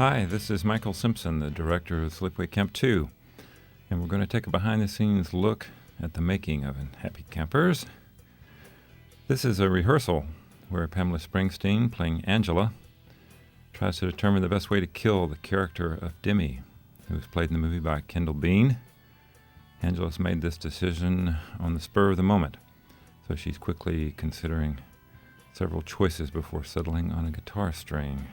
Hi, this is Michael Simpson, the director of Sleepaway Camp 2, and we're going to take a behind-the-scenes look at the making of Happy Campers. This is a rehearsal where Pamela Springsteen, playing Angela, tries to determine the best way to kill the character of Demi, who was played in the movie by Kendall Bean. Angela's made this decision on the spur of the moment, so she's quickly considering several choices before settling on a guitar string.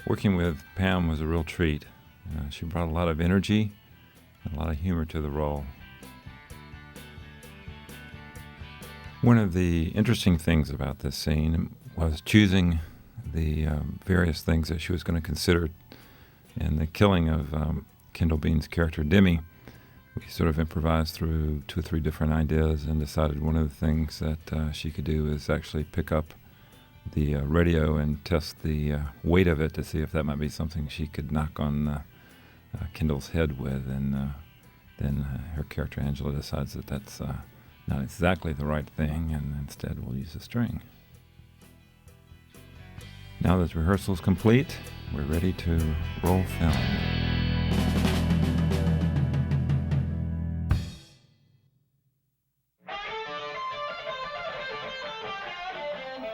Working with Pam was a real treat. She brought a lot of energy and a lot of humor to the role. One of the interesting things about this scene was choosing the various things that she was going to consider in the killing of Kendall Bean's character Demi. We sort of improvised through 2 or 3 different ideas and decided one of the things that she could do is actually pick up the radio and test the weight of it to see if that might be something she could knock on Kendall's head with, and then her character Angela decides that that's not exactly the right thing, and instead we'll use a string. Now that the rehearsal's complete, we're ready to roll film.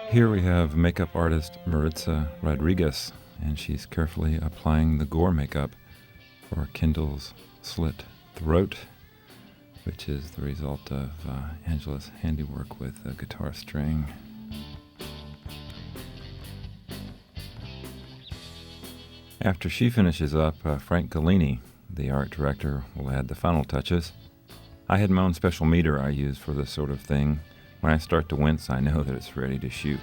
Here we have makeup artist Maritza Rodriguez, and she's carefully applying the gore makeup for Kendall's slit throat, which is the result of Angela's handiwork with a guitar string. After she finishes up, Frank Galini, the art director, will add the final touches. I had my own special meter I use for this sort of thing. When I start to wince, I know that it's ready to shoot.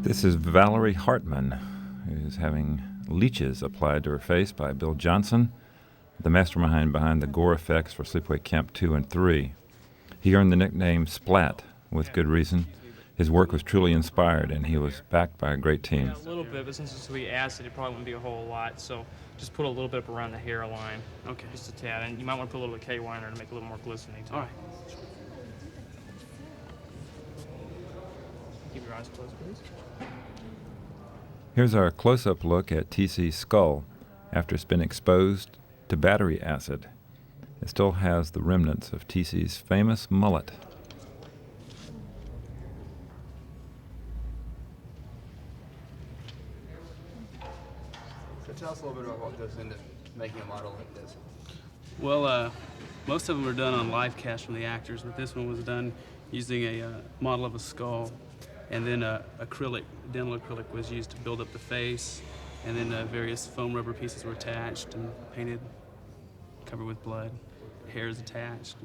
This is Valerie Hartman, who's having leeches applied to her face by Bill Johnson, the mastermind behind the gore effects for Sleepaway Camp 2 and 3. He earned the nickname Splat with good reason. His work was truly inspired, and he was backed by a great team. Yeah, a little bit, but since it's sweet acid, it probably wouldn't be a whole lot, so just put a little bit up around the hairline. Okay. Just a tad, and you might want to put a little K-liner to make it a little more glistening, too. All right. Keep your eyes closed, please. Here's our close-up look at TC's skull after it's been exposed to battery acid. It still has the remnants of TC's famous mullet. So tell us a little bit about what goes into making a model like this. Well, most of them are done on live cast from the actors, but this one was done using a model of a skull, and then dental acrylic was used to build up the face, and then various foam rubber pieces were attached and painted, covered with blood. Hair is attached,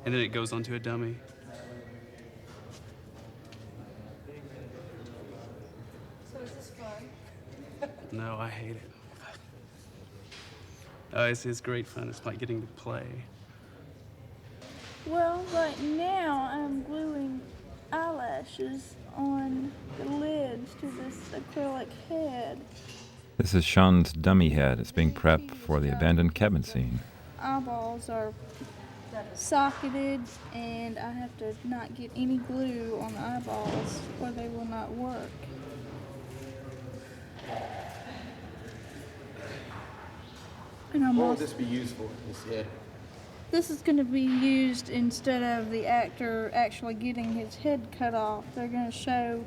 and then it goes onto a dummy. So is this fun? No, I hate it. It's great fun. It's like getting to play. Well, right now I'm gluing eyelashes on the lids to this acrylic head. This is Sean's dummy head. It's being prepped for the abandoned cabin scene. Eyeballs are socketed, and I have to not get any glue on the eyeballs or they will not work. And What would this be used for, this head? This is going to be used instead of the actor actually getting his head cut off. They're going to show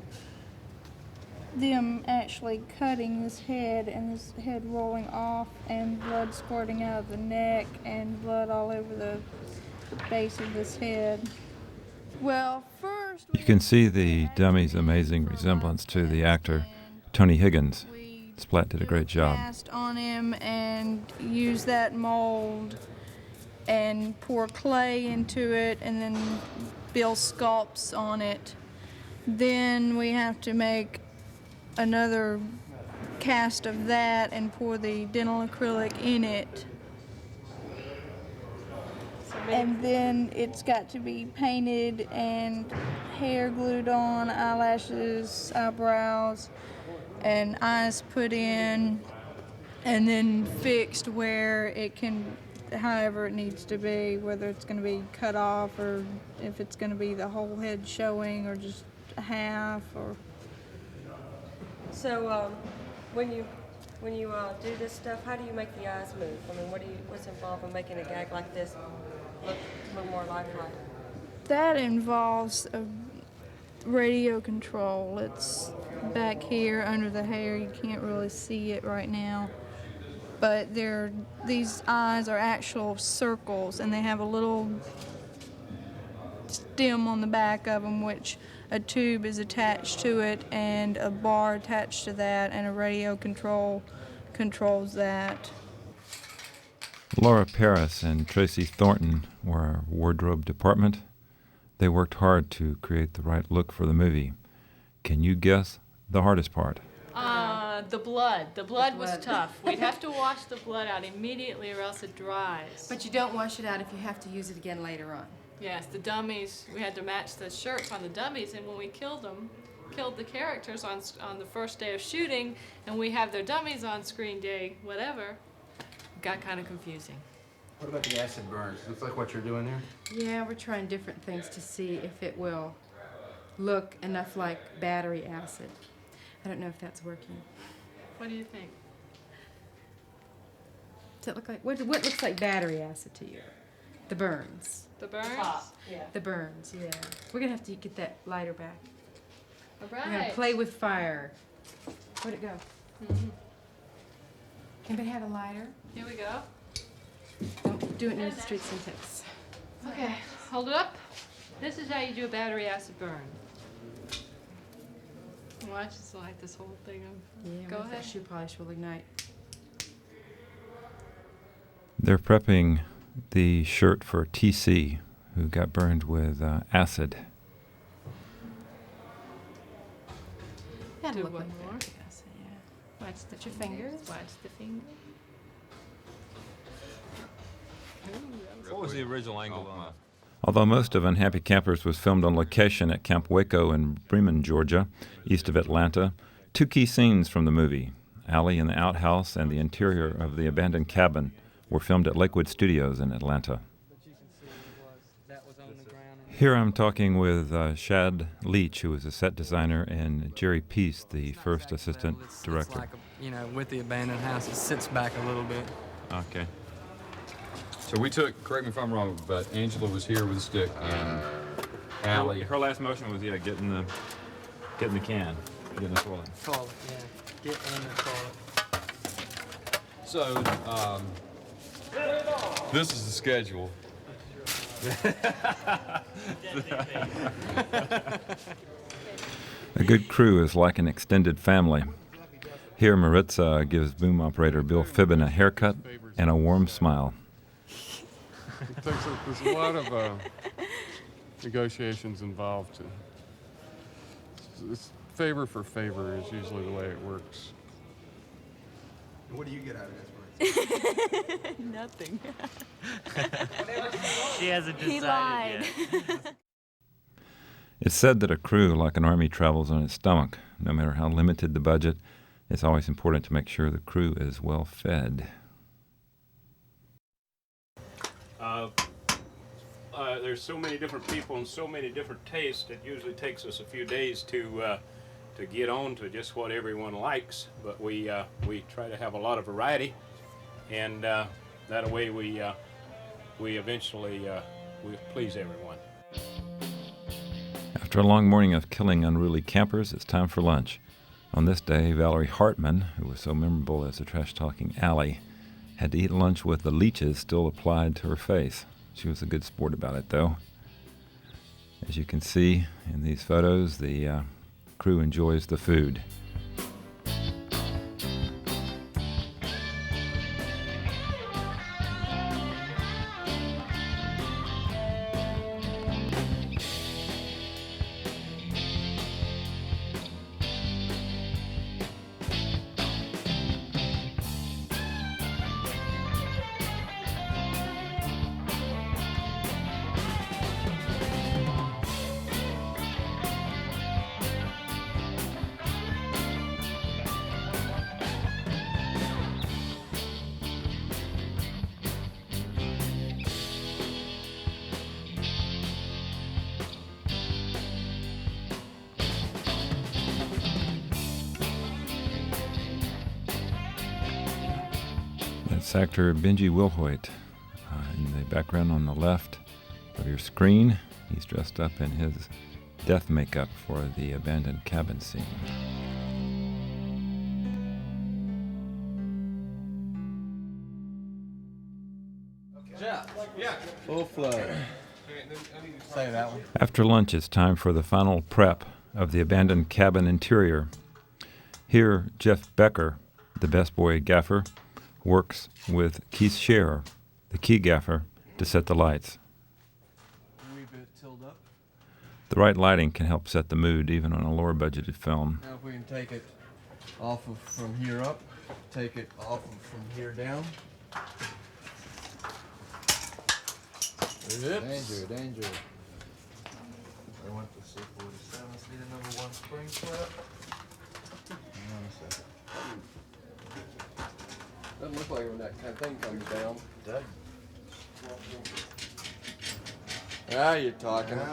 them actually cutting this head and this head rolling off and blood squirting out of the neck and blood all over the base of this head. Well, first You can see the dummy's amazing resemblance to the actor Tony Higgins. Splat did a great job. Cast on him and use that mold and pour clay into it and then build sculpts on it. Then we have to make another cast of that and pour the dental acrylic in it. And then it's got to be painted and hair glued on, eyelashes, eyebrows, and eyes put in, and then fixed where it can however it needs to be, whether it's going to be cut off or if it's going to be the whole head showing or just half or. So when you do this stuff, how do you make the eyes move? I mean, what's involved in making a gag like this look a little more lifelike? That involves a radio control. It's back here under the hair. You can't really see it right now. But these eyes are actual circles, and they have a little stem on the back of them, which a tube is attached to it, and a bar attached to that, and a radio control controls that. Laura Paris and Tracy Thornton were our wardrobe department. They worked hard to create the right look for the movie. Can you guess the hardest part? The blood. The blood was tough. We'd have to wash the blood out immediately or else it dries. But you don't wash it out if you have to use it again later on. Yes, the dummies, we had to match the shirts on the dummies, and when we killed the characters on the first day of shooting, and we have their dummies on screen day, whatever, it got kind of confusing. What about the acid burns? Looks like what you're doing there? Yeah, we're trying different things to see if it will look enough like battery acid. I don't know if that's working. What do you think? Does it look like, what looks like battery acid to you? The burns. The burns? Yeah. The burns, yeah. We're gonna have to get that lighter back. All We're gonna right. play with fire. Where'd it go? Mhm. Anybody have a lighter? Here we go. Don't do it near the street syntax. Okay, hold it up. This is how you do a battery acid burn. Watch, it's like this whole thing. Yeah, Go that ahead. shoe polish will ignite. They're prepping the shirt for TC, who got burned with acid. That'll Do look one like more. battery acid, yeah. Watch the Put your fingers. Watch the fingers. What was the original angle on that? Although most of Unhappy Campers was filmed on location at Camp Waco in Bremen, Georgia, east of Atlanta, two key scenes from the movie, Allie in the outhouse and the interior of the abandoned cabin, were filmed at Lakewood Studios in Atlanta. Here I'm talking with Shad Leach, who was a set designer, and Jerry Peace, the first assistant director. It's like, with the abandoned house, it sits back a little bit. Okay. So we took, correct me if I'm wrong, but Angela was here with a stick and Allie. Her last motion was, getting the can, getting the toilet. Toilet, yeah. Get in the toilet. So, this is the schedule. A good crew is like an extended family. Here Maritza gives boom operator Bill Fibbin a haircut and a warm smile. There's a lot of negotiations involved. It's favor for favor is usually the way it works. What do you get out of this, Maritza? Nothing. She hasn't decided He lied. yet. It's said that a crew, like an army, travels on its stomach. No matter how limited the budget, it's always important to make sure the crew is well fed. There's so many different people and so many different tastes. It usually takes us a few days to get on to just what everyone likes. But we try to have a lot of variety, and that way we eventually we please everyone. After a long morning of killing unruly campers, it's time for lunch. On this day, Valerie Hartman, who was so memorable as the trash-talking Allie, had to eat lunch with the leeches still applied to her face. She was a good sport about it, though. As you can see in these photos, the crew enjoys the food. That's actor Benji Wilhoit in the background on the left of your screen. He's dressed up in his death makeup for the abandoned cabin scene. Full flow. Say that one. After lunch, it's time for the final prep of the abandoned cabin interior. Here, Jeff Becker, the best boy gaffer, works with Keith Scherer, the key gaffer, to set the lights. A wee bit tilled up. The right lighting can help set the mood even on a lower budgeted film. Now if we can take it off of from here up, take it off of from here down. Danger, danger. I want the C47. Let's need a number 1 spring clip. Hang on a second. Doesn't look like when that kind of thing comes down. Doug. Now you're talking. Boy,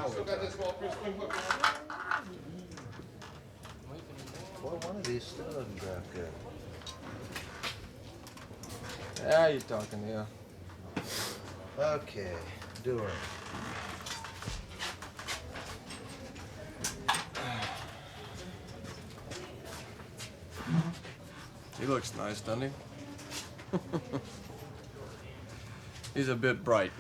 one of these still doesn't draft good. Now you're talking, yeah. Okay, do her. He looks nice, doesn't he? He's a bit bright.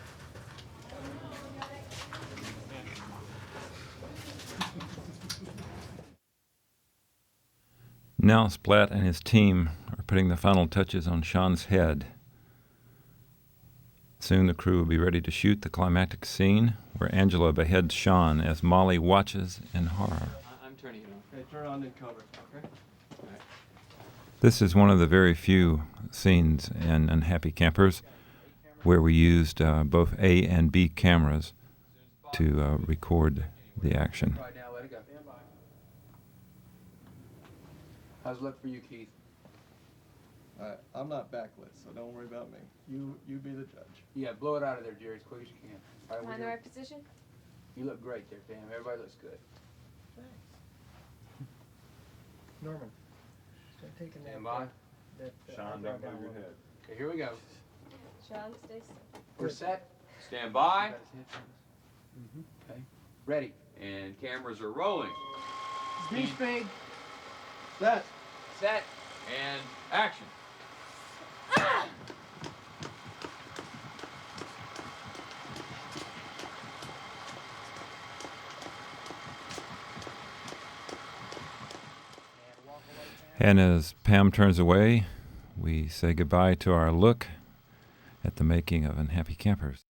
Now Splat and his team are putting the final touches on Sean's head. Soon the crew will be ready to shoot the climactic scene where Angela beheads Sean as Molly watches in horror. I'm turning it on. Okay, turn on and cover. Okay. This is one of the very few scenes in Unhappy Campers where we used both A and B cameras to record the action. Right now, let it go. How's it look for you, Keith? I'm not backlit, so don't worry about me. You be the judge. Yeah, blow it out of there, Jerry, as quick as you can. All right, Am I in the right position? You look great there, Pam. Everybody looks good. Norman. Start taking Stand by. Sean, don't move your head. Okay, here we go. Sean, stay still. We're set. Stand by. Okay. Ready. And cameras are rolling. Speed. Set. Set. And action. And as Pam turns away, we say goodbye to our look at the making of Unhappy Campers.